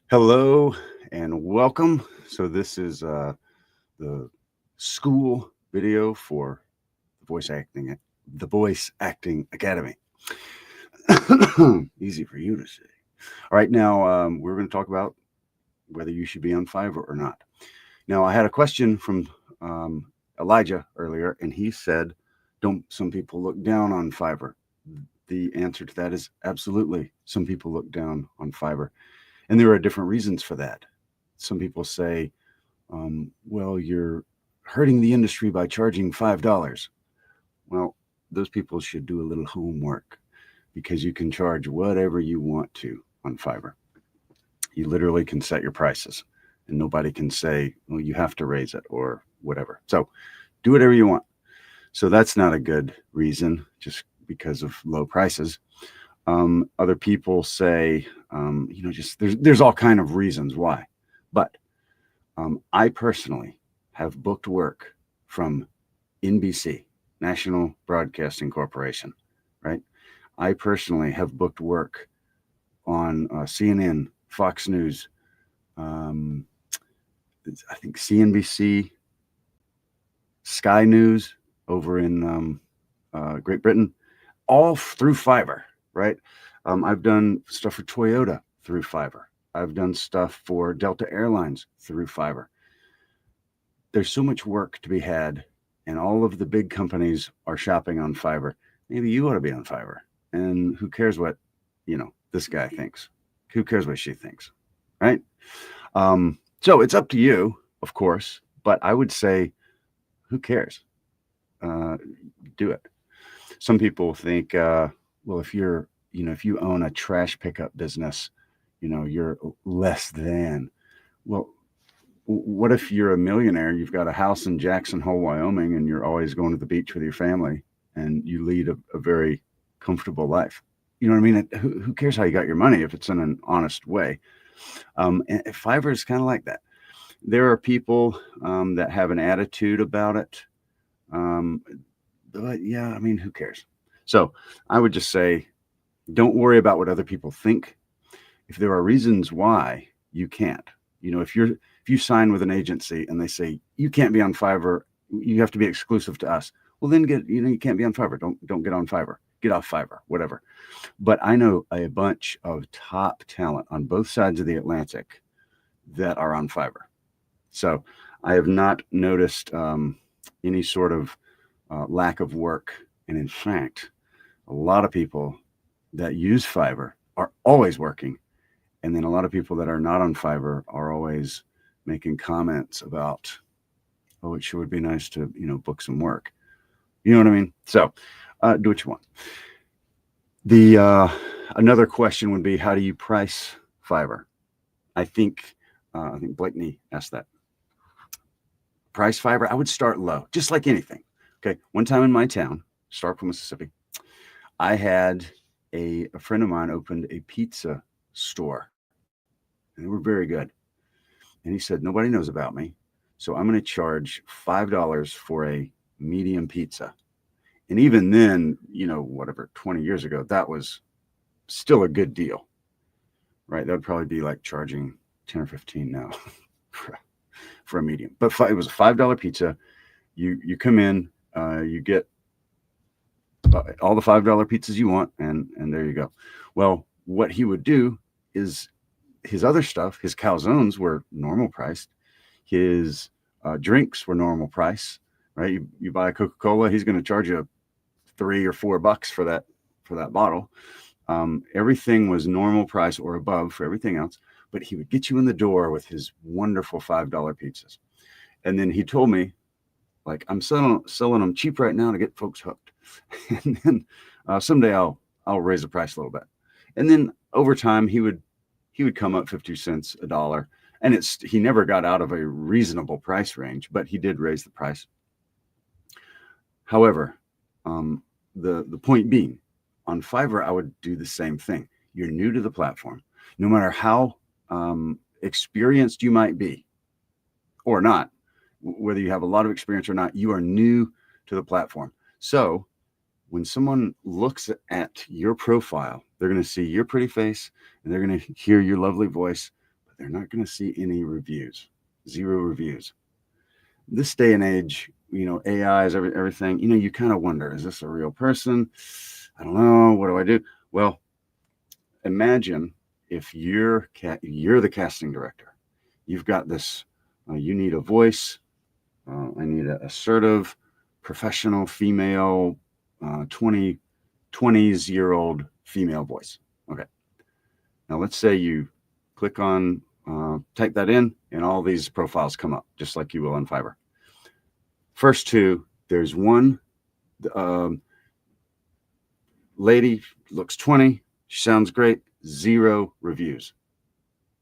Hello and welcome. So this is the school video for the Voice Acting Academy. Easy for you to say. All right, now we're going to talk about whether you should be on Fiverr or not. Now, I had a question from Elijah earlier, and he said, "Don't some people look down on Fiverr?" The answer to that is absolutely. Some people look down on Fiverr. And there are different reasons for that. Some people say, well, you're hurting the industry by charging $5. Well, those people should do a little homework because you can charge whatever you want to on Fiverr. You literally can set your prices and nobody can say, well, you have to raise it or whatever. So do whatever you want. So that's not a good reason just because of low prices. Other people say, just there's all kind of reasons why. But I personally have booked work from NBC, National Broadcasting Corporation, right? I personally have booked work on CNN, Fox News, I think CNBC, Sky News over in Great Britain, all through Fiverr, right? I've done stuff for Toyota through Fiverr. I've done stuff for Delta Airlines through Fiverr. There's so much work to be had, and all of the big companies are shopping on Fiverr. Maybe you ought to be on Fiverr. And who cares what, this guy thinks? Who cares what she thinks, right? So it's up to you, of course, but I would say, who cares? Do it. Some people think, well, if you own a trash pickup business, you're less than. Well, what if you're a millionaire? You've got a house in Jackson Hole, Wyoming, and you're always going to the beach with your family, and you lead a very comfortable life. You know what I mean? Who cares how you got your money if it's in an honest way? And Fiverr is kind of like that. There are people that have an attitude about it. But yeah, I mean, who cares? So I would just say, don't worry about what other people think. If there are reasons why you can't, if you sign with an agency and they say you can't be on Fiverr, you have to be exclusive to us. Well, then you can't be on Fiverr. Don't get on Fiverr. Get off Fiverr, whatever. But I know a bunch of top talent on both sides of the Atlantic that are on Fiverr. So I have not noticed any sort of lack of work. And in fact, a lot of people that use Fiverr are always working. And then a lot of people that are not on Fiverr are always making comments about, oh, it sure would be nice to, book some work. You know what I mean? So do what you want. Another question would be, how do you price Fiverr? I think Blakeney asked that. Price Fiverr, I would start low, just like anything. Okay. One time in my town, Starkville, Mississippi, I had a friend of mine opened a pizza store, and they were very good. And he said, nobody knows about me, so I'm going to charge $5 for a medium pizza. And even then, 20 years ago, that was still a good deal, right? That would probably be like charging 10 or 15 now for a medium. But it was a $5 pizza. You come in, you get all the $5 pizzas you want, and there you go. Well, what he would do is his other stuff, his calzones were normal priced. His drinks were normal price, right? You buy a Coca-Cola, he's going to charge you $3 or $4 for that bottle. Everything was normal price or above for everything else, but he would get you in the door with his wonderful $5 pizzas. And then he told me, like, I'm selling them cheap right now to get folks hooked. And then someday I'll raise the price a little bit. And then over time he would come up 50 cents, $1. And he never got out of a reasonable price range, but he did raise the price. However, the point being, on Fiverr, I would do the same thing. You're new to the platform. No matter how experienced you might be or not, whether you have a lot of experience or not, you are new to the platform. So when someone looks at your profile, they're going to see your pretty face and they're going to hear your lovely voice, but they're not going to see any reviews, 0 reviews. This day and age, AI is everything. You kind of wonder, is this a real person? I don't know. What do I do? Well, imagine if you're the casting director. You've got this. You need a voice. I need an assertive, professional female, 20s-year-old female voice. Okay. Now let's say you click on, type that in, and all these profiles come up, just like you will on Fiverr. First 2, there's one lady, looks 20, she sounds great, 0 reviews.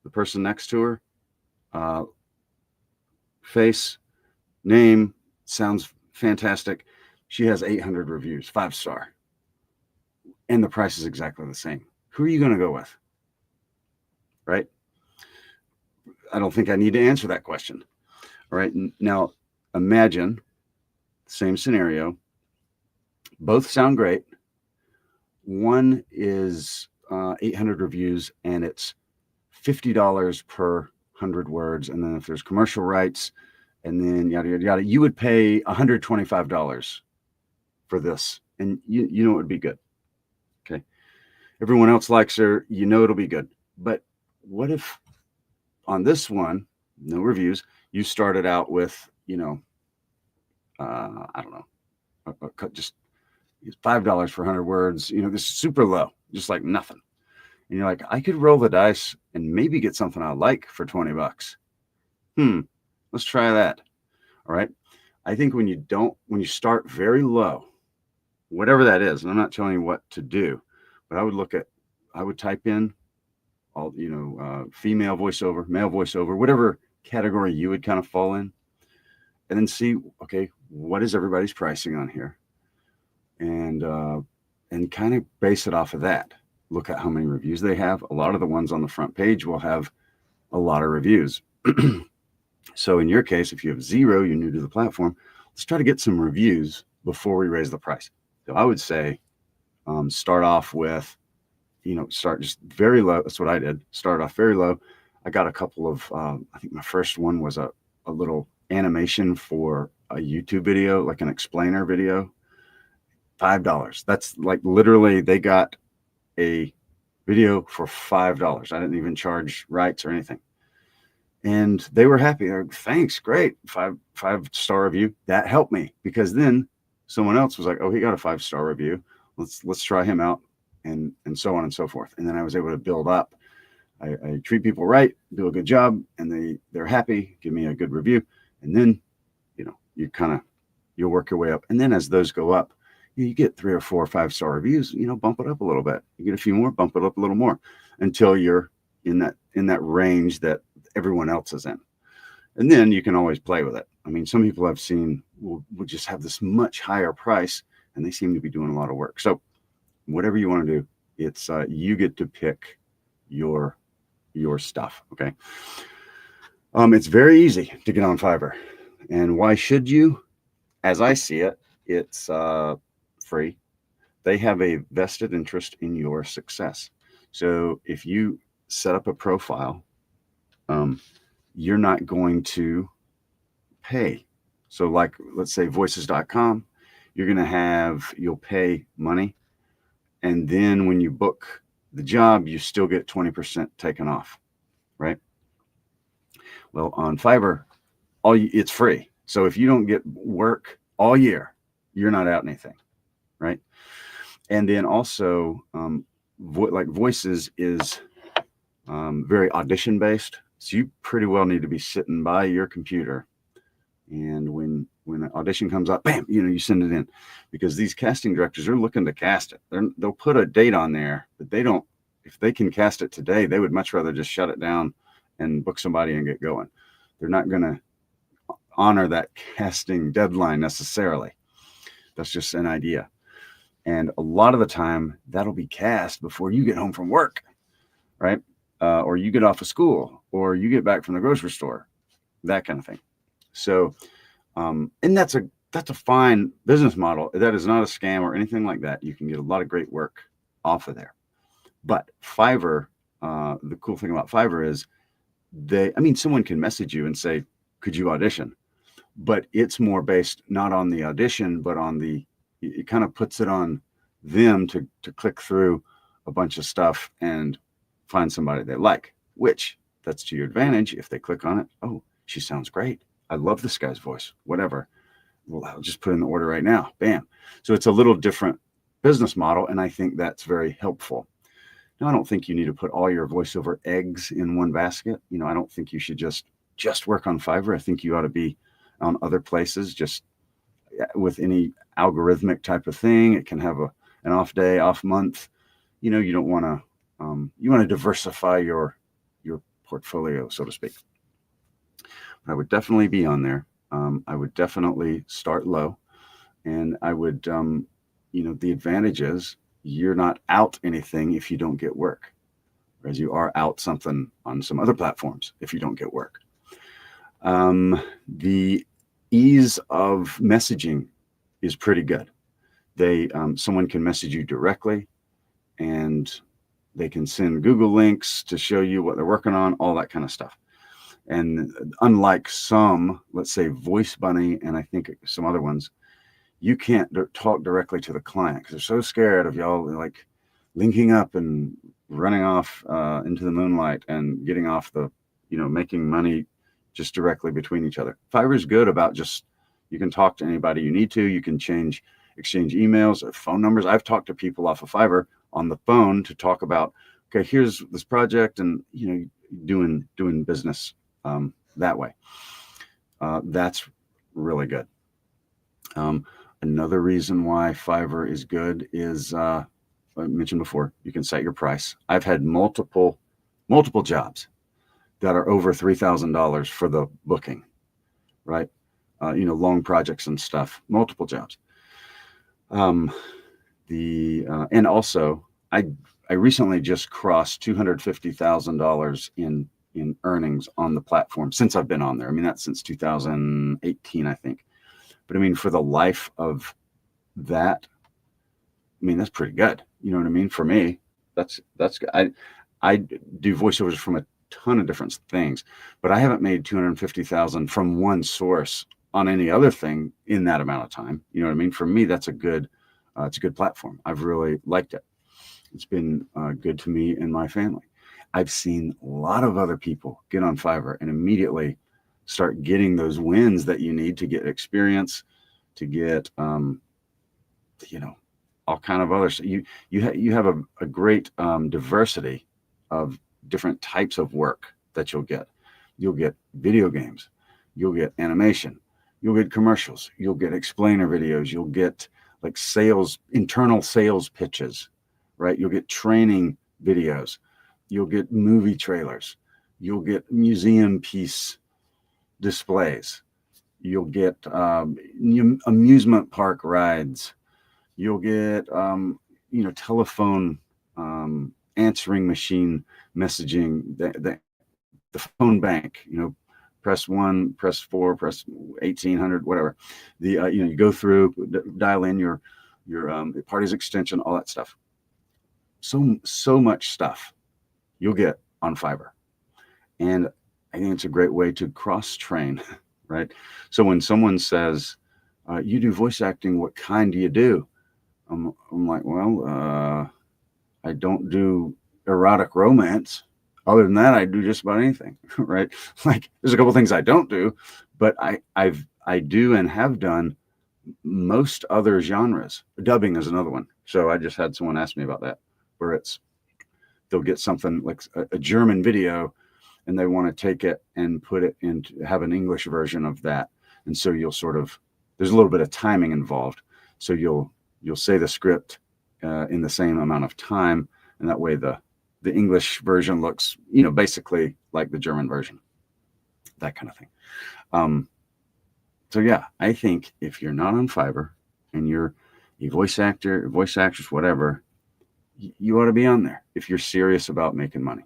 The person next to her, face, name, sounds fantastic. She has 800 reviews, 5-star. And the price is exactly the same. Who are you going to go with? Right? I don't think I need to answer that question. All right. Now, imagine same scenario. Both sound great. One is 800 reviews, and it's $50 per 100 words. And then if there's commercial rights, and then yada, yada, yada, you would pay $125 for this. And you know it would be good. Okay. Everyone else likes her. It'll be good. But what if on this one, no reviews, you started out with, I don't know, just $5 for 100 words, this is super low, just like nothing. And you're like, I could roll the dice and maybe get something I like for $20. Let's try that. All right. I think when you start very low, whatever that is, and I'm not telling you what to do, but I would type in all, female voiceover, male voiceover, whatever category you would kind of fall in, and then see, okay, what is everybody's pricing on here? And kind of base it off of that. Look at how many reviews they have. A lot of the ones on the front page will have a lot of reviews. So in your case, if you have 0, you're new to the platform, let's try to get some reviews before we raise the price. So I would say start off with, start just very low. That's what I did. Start off very low. I got a couple of, I think my first one was a little animation for a YouTube video, like an explainer video, $5. That's like literally they got a video for $5. I didn't even charge rights or anything. And they were happy. They're like, thanks, great. 5-star review. That helped me, because then someone else was like, oh, he got a 5-star review. Let's try him out, and so on and so forth. And then I was able to build up. I treat people right, do a good job, and they're happy, give me a good review. And then, you'll work your way up. And then as those go up, you get 3 or 4 or 5-star reviews, bump it up a little bit. You get a few more, bump it up a little more, until you're in that range that everyone else is in. And then you can always play with it. I mean, some people I've seen will just have this much higher price, and they seem to be doing a lot of work. So whatever you want to do, it's you get to pick your stuff. Okay. It's very easy to get on Fiverr. And why should you? As I see it, it's free. They have a vested interest in your success. So if you set up a profile, you're not going to pay. So like, let's say voices.com, you'll pay money. And then when you book the job, you still get 20% taken off, right? Well, on Fiverr, it's free. So if you don't get work all year, you're not out anything, right? And then also, like Voices is very audition based. So you pretty well need to be sitting by your computer. And when an audition comes up, bam, you send it in, because these casting directors are looking to cast it. They'll put a date on there, but they don't, if they can cast it today, they would much rather just shut it down and book somebody and get going. They're not going to honor that casting deadline necessarily. That's just an idea. And a lot of the time that'll be cast before you get home from work, right? Or you get off of school, or you get back from the grocery store, that kind of thing. So, and that's a fine business model. That is not a scam or anything like that. You can get a lot of great work off of there. But Fiverr, the cool thing about Fiverr is I mean, someone can message you and say, could you audition? But it's more based not on the audition, but on it kind of puts it on them to click through a bunch of stuff and find somebody they like, which that's to your advantage. If they click on it, oh, she sounds great. I love this guy's voice, whatever. Well, I'll just put in the order right now. Bam. So it's a little different business model. And I think that's very helpful. Now, I don't think you need to put all your voiceover eggs in one basket. I don't think you should just work on Fiverr. I think you ought to be on other places, just with any algorithmic type of thing. It can have an off day, off month. You don't want to, you want to diversify your portfolio, so to speak. I would definitely be on there. I would definitely start low, and I would, the advantage is you're not out anything if you don't get work, whereas you are out something on some other platforms if you don't get work. The ease of messaging is pretty good. Someone can message you directly, and they can send Google links to show you what they're working on, all that kind of stuff. And unlike some, let's say Voice Bunny, and I think some other ones, you can't talk directly to the client because they're so scared of y'all like linking up and running off into the moonlight and getting off making money just directly between each other. Fiverr is good about you can talk to anybody you need to. You can exchange emails or phone numbers. I've talked to people off of Fiverr on the phone to talk about, okay, here's this project, and doing business that way. That's really good. Another reason why Fiverr is good is, I mentioned before, you can set your price. I've had multiple jobs that are over $3,000 for the booking, right? Long projects and stuff, multiple jobs. And also I recently just crossed $250,000 in earnings on the platform since I've been on there. I mean, that's since 2018, I think. But I mean, for the life of that, I mean, that's pretty good. You know what I mean? For me, that's good. I do voiceovers from a ton of different things, but I haven't made 250,000 from one source on any other thing in that amount of time. You know what I mean? For me, that's it's a good platform. I've really liked it. It's been good to me and my family. I've seen a lot of other people get on Fiverr and immediately start getting those wins that you need to get experience, to get, all kind of other stuff. You have a great diversity of different types of work that you'll get. You'll get video games, you'll get animation, you'll get commercials, you'll get explainer videos, you'll get like internal sales pitches, right? You'll get training videos, you'll get movie trailers, you'll get museum piece displays, you'll get amusement park rides, you'll get telephone answering machine messaging, the phone bank, press 1, press 4, press 1800, whatever. You go through, dial in your party's extension, all that stuff. So much stuff you'll get on Fiverr. And I think it's a great way to cross-train, right? So when someone says, you do voice acting, what kind do you do? I'm like, well, I don't do erotic romance. Other than that, I do just about anything, right? Like there's a couple things I don't do, but I do and have done most other genres. Dubbing is another one. So I just had someone ask me about that, where they'll get something like a German video and they want to take it and put it into have an English version of that. And so there's a little bit of timing involved. So you'll say the script in the same amount of time, and that way the English version looks, basically like the German version, that kind of thing. So yeah, I think if you're not on Fiverr and you're a voice actor, voice actress, whatever, you ought to be on there if you're serious about making money.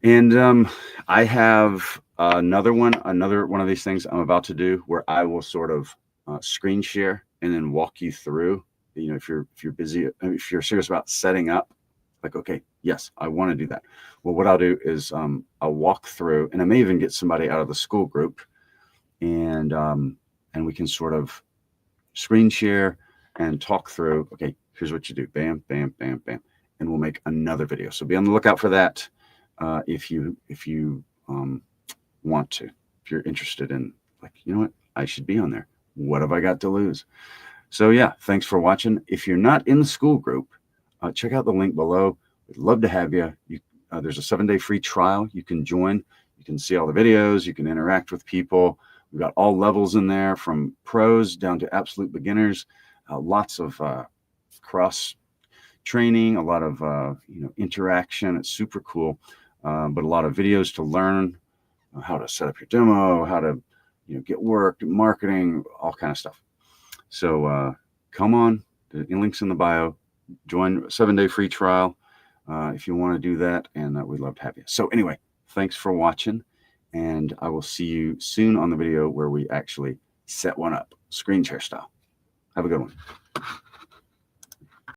And I have another one of these things I'm about to do where I will sort of screen share and then walk you through. If you're busy, if you're serious about setting up, like, okay, Yes, I want to do that. Well, what I'll do is I'll walk through, and I may even get somebody out of the school group, and we can sort of screen share and talk through. Okay, here's what you do. Bam, bam, bam, bam, and we'll make another video. So be on the lookout for that if you want to. If you're interested in, like, you know what, I should be on there. What have I got to lose? So yeah, thanks for watching. If you're not in the school group, check out the link below. We'd love to have you. There's a 7-day free trial. You can join. You can see all the videos. You can interact with people. We've got all levels in there, from pros down to absolute beginners. Lots of cross training, a lot of interaction. It's super cool, but a lot of videos to learn how to set up your demo, how to get work, marketing, all kind of stuff. So come on, the link's in the bio. Join a 7-day free trial if you want to do that, and we'd love to have you. So anyway, thanks for watching, and I will see you soon on the video where we actually set one up, screen share style. Have a good one.